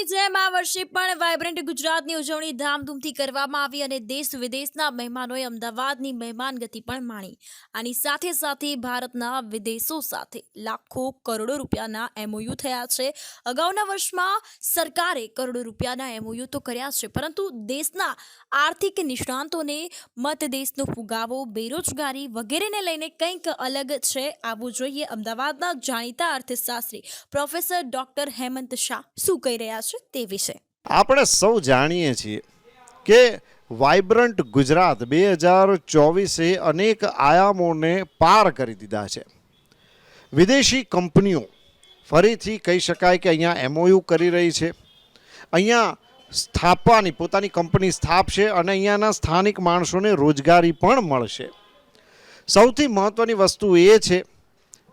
જેમ આ વર્ષે પણ વાઇબ્રન્ટ ગુજરાતની ઉજવણી ધામધૂમથી કરવામાં આવી અને દેશ વિદેશના મહેમાનોએ અમદાવાદની મહેમાનગતિ પણ માણી. આની સાથે સાથે ભારતના વિદેશો સાથે લાખો કરોડો રૂપિયાના એમઓયુ થયા છે. અગાઉના વર્ષમાં સરકારે કરોડો રૂપિયાના એમઓયુ તો કર્યા છે, પરંતુ દેશના આર્થિક નિષ્ણાંતોને મત દેશનો ફુગાવો, બેરોજગારી વગેરેને લઈને કંઈક અલગ છે. આવવું જોઈએ અમદાવાદના જાણીતા અર્થશાસ્ત્રી પ્રોફેસર ડોક્ટર હેમંત શાહ શું કહી રહ્યા છે તે વિશે. આપણે સૌ જાણીએ છીએ કે વાઇબ્રન્ટ ગુજરાત 2024એ અનેક આયામોને પાર કરી દીધા છે. વિદેશી કંપનીઓ ફરીથી કહી શકાય કે અહીંયા એમઓયુ કરી રહી છે, અહીંયા પોતાની કંપની સ્થાપશે અને અહીંયાના સ્થાનિક માણસોને રોજગારી પણ મળશે. સૌથી મહત્ત્વની વસ્તુ એ છે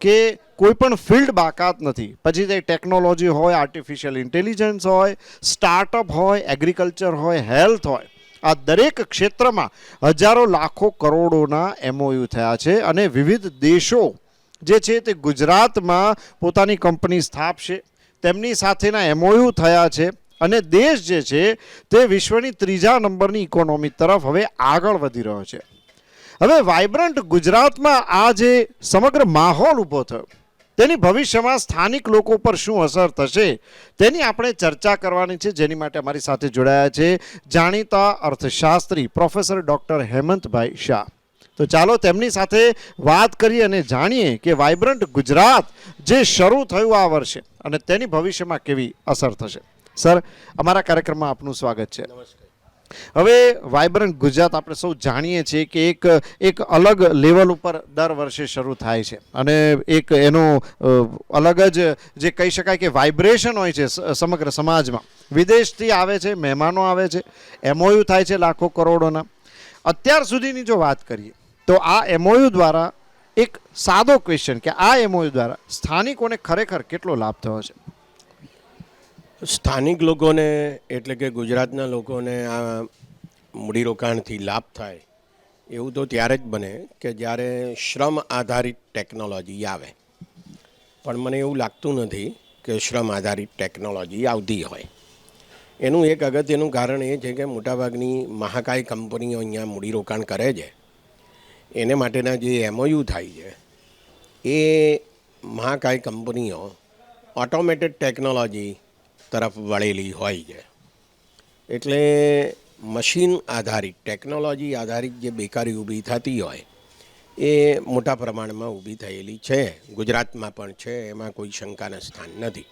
કે કોઈ પણ ફિલ્ડ બાકાત નથી. પછી તે ટેકનોલોજી હોય, આર્ટિફિશિયલ ઇન્ટેલિજન્સ હોય, સ્ટાર્ટઅપ હોય, એગ્રીકલ્ચર હોય, હેલ્થ હોય, આ દરેક ક્ષેત્રમાં હજારો લાખો કરોડોના એમઓયુ થયા છે. અને વિવિધ દેશો જે છે તે ગુજરાતમાં પોતાની કંપની સ્થાપશે, તેમની સાથેના એમઓયુ થયા છે. અને દેશ જે છે તે વિશ્વની 3જા નંબરની ઇકોનોમી તરફ હવે આગળ વધી રહ્યો છે. હવે વાઇબ્રન્ટ ગુજરાતમાં આ જે સમગ્ર માહોલ ઊભો થયો તેની ભવિષ્યમાં સ્થાનિક લોકો પર શું અસર થશે તેની આપણે ચર્ચા કરવાની છે. જેની માટે અમારી સાથે જોડાયા છે જાણીતા અર્થશાસ્ત્રી પ્રોફેસર ડોક્ટર હેમંતભાઈ શાહ. તો ચાલો તેમની સાથે વાત કરીએ અને જાણીએ કે વાઇબ્રન્ટ ગુજરાત જે શરૂ થયું આ વર્ષે અને તેની ભવિષ્યમાં કેવી અસર થશે. સર, અમારા કાર્યક્રમમાં આપનું સ્વાગત છે. હવે વાઇબ્રન્ટ ગુજરાત આપણે સૌ જાણીએ છીએ કે એક અલગ લેવલ ઉપર દર વર્ષે શરૂ થાય છે અને એક એનો અલગ જ જે કહી શકાય કે વાઇબ્રેશન હોય છે સમગ્ર સમાજમાં. વિદેશથી આવે છે, મહેમાનો આવે છે, એમઓયુ થાય છે લાખો કરોડોના. અત્યાર સુધીની જો વાત કરીએ તો આ એમઓયુ દ્વારા એક સાદો ક્વેશ્ચન કે આ એમઓયુ દ્વારા સ્થાનિકોને ખરેખર કેટલો લાભ થયો છે? સ્થાનિક લોકોને એટલે કે ગુજરાતના લોકોને આ મૂડીરોકાણથી લાભ થાય એવું તો ત્યારે જ બને કે જ્યારે શ્રમ આધારિત ટેકનોલોજી આવે. પણ મને એવું લાગતું નથી કે શ્રમ આધારિત ટેકનોલોજી આવતી હોય. એનું એક અગત્યનું કારણ એ છે કે મોટાભાગની મહાકાય કંપનીઓ અહીંયા મૂડીરોકાણ કરે છે. એને માટેના જે એમઓયુ થાય છે એ મહાકાય કંપનીઓ ઓટોમેટેડ ટેકનોલોજી તરફ વળેલી હોય છે. એટલે મશીન આધારિત ટેકનોલોજી આધારિત જે બેકારી ઊભી થતી હોય એ મોટા પ્રમાણમાં ઊભી થયેલી છે. ગુજરાતમાં પણ છે, એમાં કોઈ શંકાના સ્થાન નથી.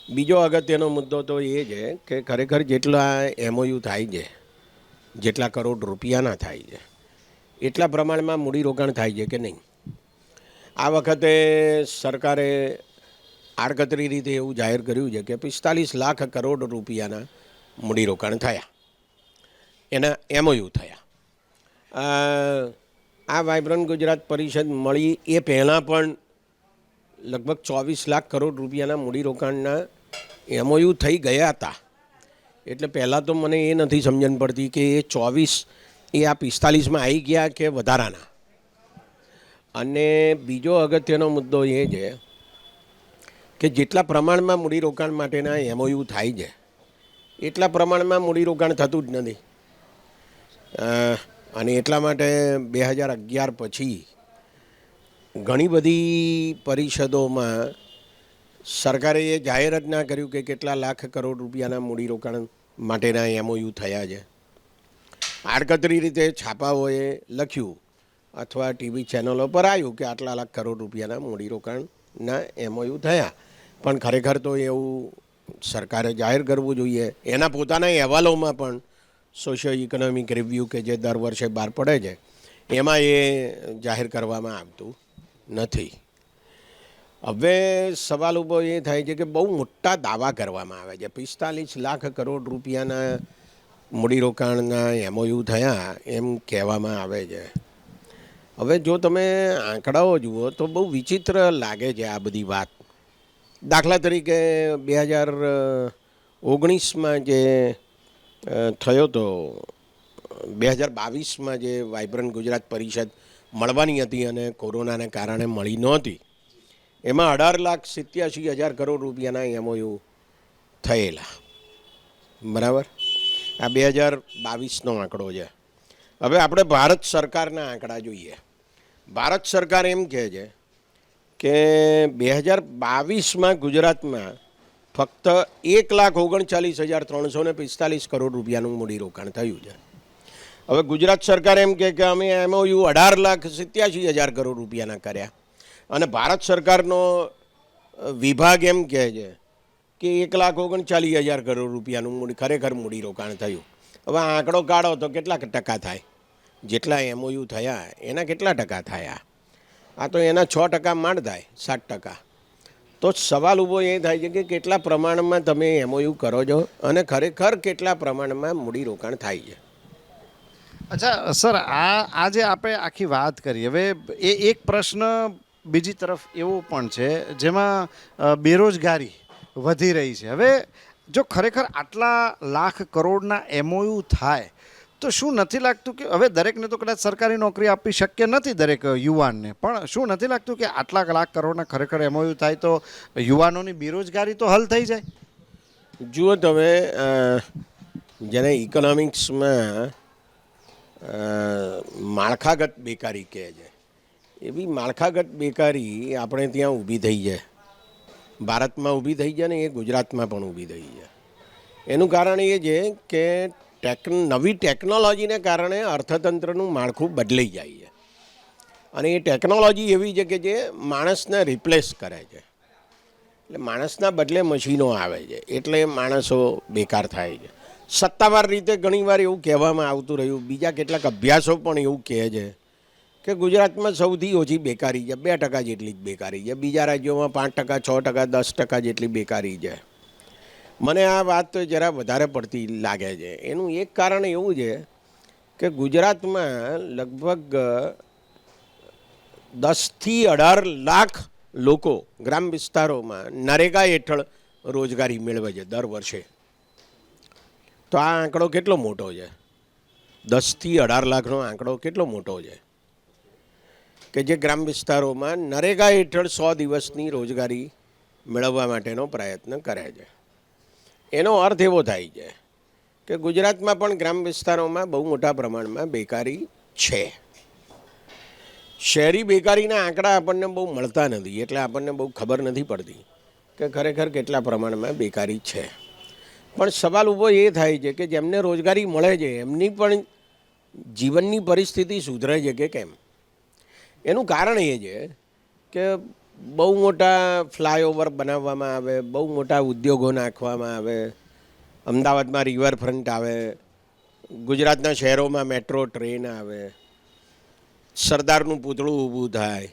બીજો અગત્યનો મુદ્દો તો એ છે કે ખરેખર જેટલા એમઓયુ થાય છે, જેટલા કરોડ રૂપિયાના થાય છે, એટલા પ્રમાણમાં મૂડીરોકાણ થાય છે કે નહીં. આ વખતે સરકારે આડકતરી રીતે એવું જાહેર કર્યું છે કે 45 લાખ કરોડ રૂપિયાના મૂડીરોકાણ થયા, એના એમઓયુ થયા. આ વાઇબ્રન્ટ ગુજરાત પરિષદ મળી એ પહેલાં પણ લગભગ 24 લાખ કરોડ રૂપિયાના મૂડીરોકાણના એમઓયુ થઈ ગયા હતા. એટલે પહેલાં તો મને એ નથી સમજણ પડતી કે એ 24 એ આ 45માં આવી ગયા કે વધારાના. અને બીજો અગત્યનો મુદ્દો એ છે કે જેટલા પ્રમાણમાં મૂડીરોકાણ માટેના એમઓયુ થાય છે એટલા પ્રમાણમાં મૂડીરોકાણ થતું જ નથી. અને એટલા માટે 2011 પછી ઘણી બધી પરિષદોમાં સરકારે એ જાહેર જ ના કર્યું કે કેટલા લાખ કરોડ રૂપિયાના મૂડીરોકાણ માટેના એમઓયુ થયા છે. આડકતરી રીતે છાપાઓએ લખ્યું અથવા ટીવી ચેનલો પર આવ્યું કે આટલા લાખ કરોડ રૂપિયાના મૂડીરોકાણના એમઓયુ થયા. પણ ખરેખર તો એવું સરકારે જાહેર કરવું જોઈએ. એના પોતાના અહેવાલોમાં પણ સોશિયો ઇકોનોમિક રિવ્યૂ કે જે દર વર્ષે બહાર પડે છે એમાં એ જાહેર કરવામાં આવતું નથી. હવે સવાલ ઊભો એ થાય છે કે બહુ મોટા દાવા કરવામાં આવે છે. 45 લાખ કરોડ રૂપિયાના મૂડીરોકાણના એમઓયુ થયા એમ કહેવામાં આવે છે. હવે જો તમે આંકડાઓ જુઓ તો બહુ વિચિત્ર લાગે છે આ બધી વાત. દાખલા તરીકે 2019માં જે થયો તો 2022માં જે વાઇબ્રન્ટ ગુજરાત પરિષદ મળવાની હતી અને કોરોનાને કારણે મળી નહોતી, એમાં 18,87,000 કરોડ રૂપિયાના એમઓયુ થયેલા. બરાબર, આ 2022નો આંકડો છે. હવે આપણે ભારત સરકારના આંકડા જોઈએ. ભારત સરકાર એમ કહે છે કે 2022માં ગુજરાતમાં ફક્ત 1,39,345 કરોડ રૂપિયાનું મૂડીરોકાણ થયું છે. હવે ગુજરાત સરકાર એમ કહે કે અમે MOU 18,87,000 કરોડ રૂપિયાના કર્યા, અને ભારત સરકારનો વિભાગ એમ કહે છે કે 1,39,000 કરોડ રૂપિયાનું ખરેખર મૂડીરોકાણ થયું. હવે આ આંકડો કાઢો તો કેટલા ટકા થાય? જેટલા MOU થયા એના કેટલા ટકા થયા? આ તો એના 6% માંડ થાય, 7%. તો સવાલ ઊભો એ થાય છે કે કેટલા પ્રમાણમાં તમે MOU કરો છો અને ખરેખર કેટલા પ્રમાણમાં મૂડીરોકાણ થાય છે. અચ્છા સર, આ જે આપણે આખી વાત કરી, હવે એ એક પ્રશ્ન બીજી તરફ એવો પણ છે જેમાં બેરોજગારી વધી રહી છે. હવે જો ખરેખર આટલા લાખ કરોડના MOU થાય તો શું નથી લાગતું કે હવે દરેકને તો કદાચ સરકારી નોકરી આપવી શક્ય નથી, દરેક યુવાનને, પણ શું નથી લાગતું કે આટલા લાખ કરોડના ખરેખર MOU થાય તો યુવાનોની બેરોજગારી તો હલ થઈ જાય? જુઓ તમે, જેને ઇકોનોમિક્સમાં માળખાગત બેકારી કહે છે, એવી માળખાગત બેકારી આપણે ત્યાં ઊભી થઈ છે. ભારતમાં ઊભી થઈ છે ને એ ગુજરાતમાં પણ ઊભી થઈ છે. એનું કારણ એ છે કે નવી ટેકનોલોજીને કારણે અર્થતંત્રનું માળખું બદલાઈ જાય છે, અને એ ટેકનોલોજી એવી છે કે જે માણસને રિપ્લેસ કરે છે. એટલે માણસના બદલે મશીનો આવે છે, એટલે માણસો બેકાર થાય છે. સત્તાવાર રીતે ઘણીવાર એવું કહેવામાં આવતું રહ્યું, બીજા કેટલાક અભ્યાસો પણ એવું કહે છે કે ગુજરાતમાં સૌથી ઓછી બેકારી છે, 2% જેટલી જ બેકારી છે. બીજા રાજ્યોમાં 5%, 6%, 10% જેટલી બેકારી છે. મને આ વાત જરા વધારે પડતી લાગે છે. એનું એક કારણ એવું છે કે ગુજરાતમાં લગભગ 10થી 18 લાખ લોકો ગ્રામ વિસ્તારોમાં નરેગા હેઠળ રોજગારી મેળવે છે દર વર્ષે. તો આ આંકડો કેટલો મોટો છે? 10થી 18 લાખનો આંકડો કેટલો મોટો છે કે જે ગ્રામ વિસ્તારોમાં નરેગા હેઠળ 100 દિવસની રોજગારી મેળવવા માટેનો પ્રયત્ન કરે છે. એનો અર્થ એવો થાય છે કે ગુજરાતમાં પણ ગ્રામ વિસ્તારોમાં બહુ મોટા પ્રમાણમાં બેકારી છે. શહેરી બેકારીના આંકડા આપણને બહુ મળતા નથી, એટલે આપણને બહુ ખબર નથી પડતી કે ખરેખર કેટલા પ્રમાણમાં બેકારી છે. પણ સવાલ ઊભો એ થાય છે કે જેમને રોજગારી મળે છે એમની પણ જીવનની પરિસ્થિતિ સુધરે છે કે કેમ? એનું કારણ એ છે કે બહુ મોટા ફ્લાયઓવર બનાવવામાં આવે, બહુ મોટા ઉદ્યોગો નાખવામાં આવે, અમદાવાદમાં રિવરફ્રન્ટ આવે, ગુજરાતના શહેરોમાં મેટ્રો ટ્રેન આવે, સરદારનું પૂતળું ઊભું થાય.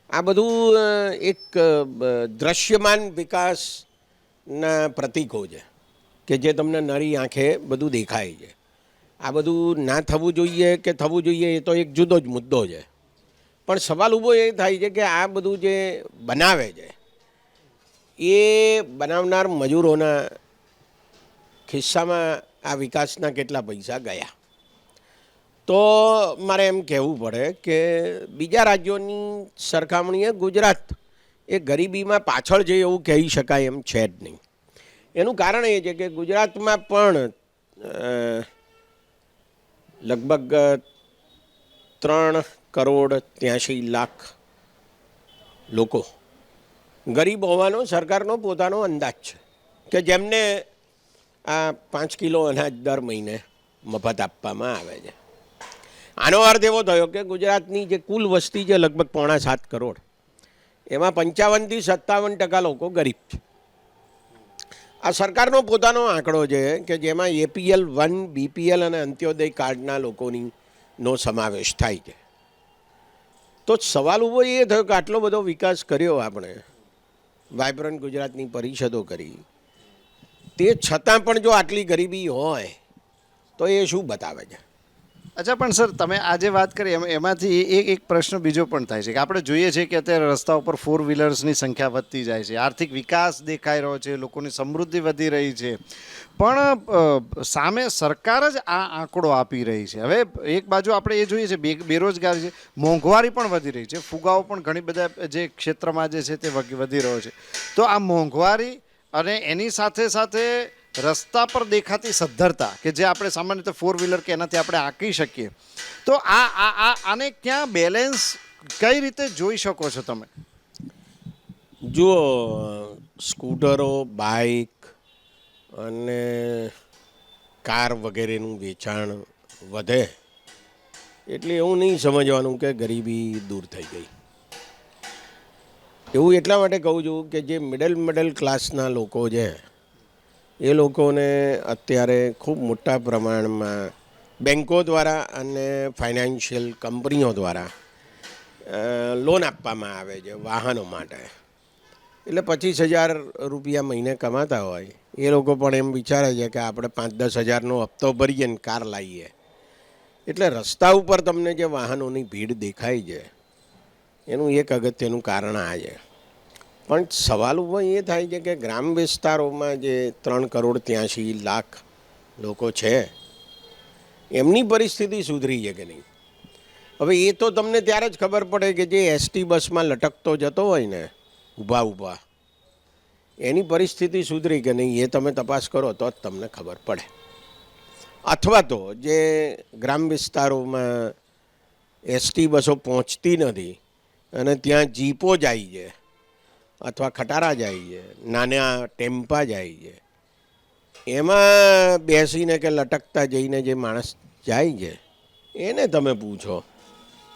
આ બધું એક દ્રશ્યમાન વિકાસના પ્રતીકો છે કે જે તમને નરી આંખે બધું દેખાય છે. આ બધું ના થવું જોઈએ કે થવું જોઈએ એ તો એક જુદો જ મુદ્દો છે. પણ સવાલ ઊભો એ થાય છે કે આ બધું જે બનાવે છે એ બનાવનાર મજૂરોના ખિસ્સામાં આ વિકાસના કેટલા પૈસા ગયા? તો મારે એમ કહેવું પડે કે બીજા રાજ્યોની સરખામણીએ ગુજરાત એ ગરીબીમાં પાછળ છે એવું કહી શકાય એમ છે જ નહીં. એનું કારણ એ છે કે ગુજરાતમાં પણ લગભગ 3,83,00,000 લોકો ગરીબ હોવાનો સરકારનો પોતાનો અંદાજ છે કે જેમને આ 5 કિલો અનાજ દર મહિને મફત આપવામાં આવે છે. આનો અર્થ એવો થયો કે ગુજરાતની જે કુલ વસ્તી છે લગભગ 6.25 કરોડ, એમાં 55થી 57% લોકો ગરીબ છે. આ સરકારનો પોતાનો આંકડો છે કે જેમાં APL 1, BPL અને અંત્યોદય કાર્ડના લોકોનો સમાવેશ થાય છે. તો સવાલ ઊભો એ થયો કે આટલો બધો વિકાસ કર્યો આપણે, વાઇબ્રન્ટ ગુજરાતની પરિષદો કરી, તે છતાં પણ જો આટલી ગરીબી હોય તો એ શું બતાવે છે? અચ્છા, પણ સર તમે આજે વાત કરી એમાંથી એક પ્રશ્ન બીજો પણ થાય છે કે આપણે જોઈએ છીએ કે અત્યારે રસ્તા ઉપર 4 વ્હીલર્સની સંખ્યા વધતી જાય છે, આર્થિક વિકાસ દેખાઈ રહ્યો છે, લોકોની સમૃદ્ધિ વધી રહી છે, પણ સામે સરકાર જ આ આંકડો આપી રહી છે. હવે એક બાજુ આપણે એ જોઈએ છે બેરોજગારી છે, મોંઘવારી પણ વધી રહી છે, ફુગાવો પણ ઘણી બધા જે ક્ષેત્રમાં જે છે તે વધી રહ્યો છે. તો આ મોંઘવારી અને એની સાથે સાથે રસ્તા પર દેખાતી સદ્ધરતા કે જે આપણે સામાન્ય રીતે 4 વ્હીલર કે એનાથી આપણે આંકી શકીએ, તો આને ક્યાં બેલેન્સ કઈ રીતે જોઈ શકો છો તમે? જુઓ, સ્કૂટરો, બાઇક અને કાર વગેરેનું વેચાણ વધે એટલે એવું નહીં સમજવાનું કે ગરીબી દૂર થઈ ગઈ. એવું એટલા માટે કહું છું કે જે મિડલ ક્લાસના લોકો છે એ લોકોને અત્યારે ખૂબ મોટા પ્રમાણમાં બેન્કો દ્વારા અને ફાઇનાન્શિયલ કંપનીઓ દ્વારા લોન આપવામાં આવે છે વાહનો માટે. એટલે 25,000 રૂપિયા મહિને કમાતા હોય એ લોકો પણ એમ વિચારે છે કે આપણે 5-10 હજારનો હપ્તો ભરીએ ને કાર લાવીએ. એટલે રસ્તા ઉપર તમને જે વાહનોની ભીડ દેખાય છે એનું એક અગત્યનું કારણ આ છે. પણ સવાલ ઊભો એ થાય છે કે ગ્રામ વિસ્તારોમાં જે 3,83,00,000 લોકો છે એમની પરિસ્થિતિ સુધરી છે કે નહીં. હવે એ તો તમને ત્યારે જ ખબર પડે કે જે એસટી બસમાં લટકતો જતો હોય ને ઊભા એની પરિસ્થિતિ સુધરી કે નહીં એ તમે તપાસ કરો તો જ તમને ખબર પડે. અથવા તો જે ગ્રામ વિસ્તારોમાં એસટી બસો પહોંચતી નથી અને ત્યાં જીપો જાય છે અથવા ખટારા જાય છે, નાના ટેમ્પા જાય છે, એમાં બેસીને કે લટકતા જઈને જે માણસ જાય છે એને તમે પૂછો,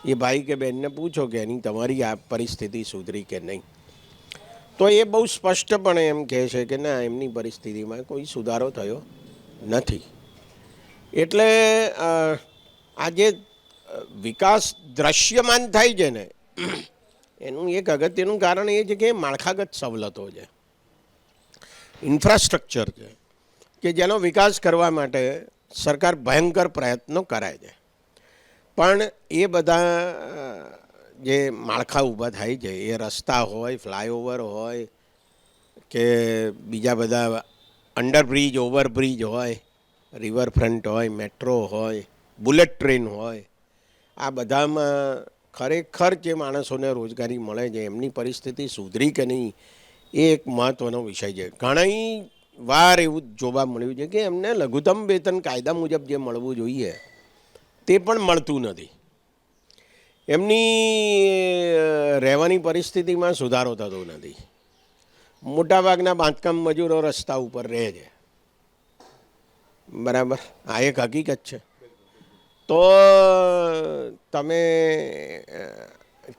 એ ભાઈ કે બહેનને પૂછો કે એની તમારી આ પરિસ્થિતિ સુધરી કે નહીં. તો એ બહુ સ્પષ્ટપણે એમ કહે છે કે ના, એમની પરિસ્થિતિમાં કોઈ સુધારો થયો નથી. એટલે આ જે વિકાસ દ્રશ્યમાન થાય છે ને એનું એક અગત્યનું કારણ એ છે કે માળખાગત સવલતો છે, ઇન્ફ્રાસ્ટ્રક્ચર છે કે જેનો વિકાસ કરવા માટે સરકાર ભયંકર પ્રયત્નો કરે છે. પણ એ બધા જે માળખા ઊભા થાય છે એ રસ્તા હોય, ફ્લાયઓવર હોય કે બીજા બધા અંડરબ્રિજ, ઓવરબ્રિજ હોય, રિવરફ્રન્ટ હોય, મેટ્રો હોય, બુલેટ ટ્રેન હોય, આ બધામાં ખરેખર જે માણસોને રોજગારી મળે છે એમની પરિસ્થિતિ સુધરી કે નહીં એ એક મહત્ત્વનો વિષય છે. ઘણી વાર એવું જોવા મળ્યું છે કે એમને લઘુત્તમ વેતન કાયદા મુજબ જે મળવું જોઈએ તે પણ મળતું નથી. એમની રહેવાની પરિસ્થિતિમાં સુધારો થતો નથી. મોટાભાગના બાંધકામ મજૂરો રસ્તા ઉપર રહે છે, બરાબર, આ એક હકીકત છે. તો તમે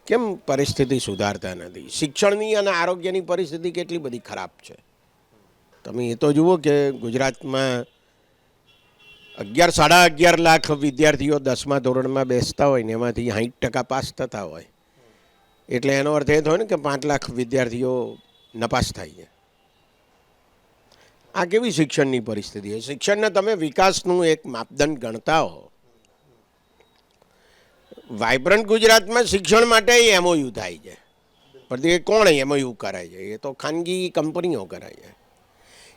કેમ પરિસ્થિતિ સુધારતા નથી? શિક્ષણની અને આરોગ્યની પરિસ્થિતિ કેટલી બધી ખરાબ છે. તમે એ તો જુઓ કે ગુજરાતમાં 11-11.5 લાખ વિદ્યાર્થીઓ 10મા ધોરણમાં બેસતા હોય ને એમાંથી 60% પાસ થતા હોય. એટલે એનો અર્થ એ થયો ને કે 5 લાખ વિદ્યાર્થીઓ નપાસ થાય છે. આ કેવી શિક્ષણની પરિસ્થિતિ છે? શિક્ષણને તમે વિકાસનું એક માપદંડ ગણતા હો. વાઇબ્રન્ટ ગુજરાતમાં શિક્ષણ માટે એમઓયુ થાય છે, પણ એ કોણ એમઓયુ કરે છે? એ તો ખાનગી કંપનીઓ કરે છે.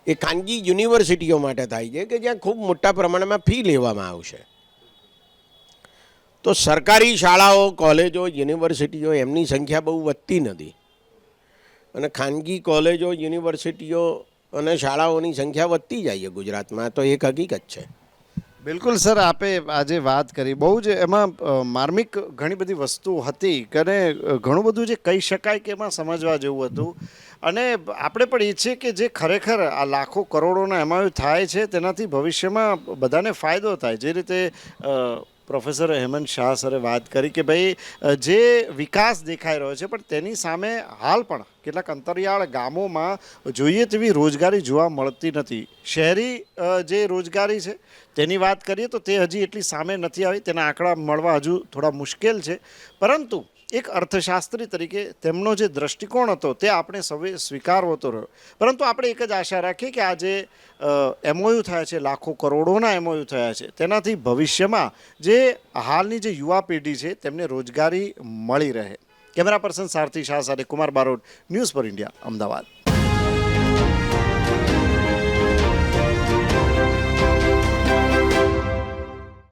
એ ખાનગી યુનિવર્સિટીઓ માટે થાય છે કે જ્યાં ખૂબ મોટા પ્રમાણમાં ફી લેવામાં આવશે. તો સરકારી શાળાઓ, કોલેજો, યુનિવર્સિટીઓ એમની સંખ્યા બહુ વધતી નથી અને ખાનગી કોલેજો, યુનિવર્સિટીઓ અને શાળાઓની સંખ્યા વધતી જાય છે ગુજરાતમાં. તો એક હકીકત છે. બિલકુલ સર, આપે આજે વાત કરી બહુ જ એમાં માર્મિક ઘણી બધી વસ્તુ હતી કે ઘણું બધું જે કહી શકાય કે એમાં સમજવા જેવું હતું. અને આપણે પણ ઈચ્છીએ કે જે ખરેખર આ લાખો કરોડોના એમાં થાય છે તેનાથી ભવિષ્યમાં બધાને ફાયદો થાય. જે રીતે પ્રોફેસર હેમંત શાહ સરે વાત કરી કે ભાઈ જે વિકાસ દેખાઈ રહ્યો છે પણ તેની સામે હાલ પણ કેટલાક અંતરિયાળ ગામોમાં જોઈએ તેવી રોજગારી જોવા મળતી નથી. શહેરી જે રોજગારી છે તેની વાત કરીએ તો તે હજી એટલી સામે નથી આવી, તેના આંકડા મળવા હજુ થોડા મુશ્કેલ છે. પરંતુ એક અર્થશાસ્ત્રી તરીકે તેમનો જે દ્રષ્ટિકોણ હતો તે આપણે સૌએ સ્વીકારવો તો રહ્યો. પરંતુ આપણે એક જ આશા રાખીએ કે આ જે એમઓયુ થયા છે, લાખો કરોડોના એમઓયુ થયા છે, તેનાથી ભવિષ્યમાં જે હાલની જે યુવા પેઢી છે તેમને રોજગારી મળી રહે. કેમેરા પર્સન સારથી શાહ સાથે Kumar Barot, news for India, Ahmedabad.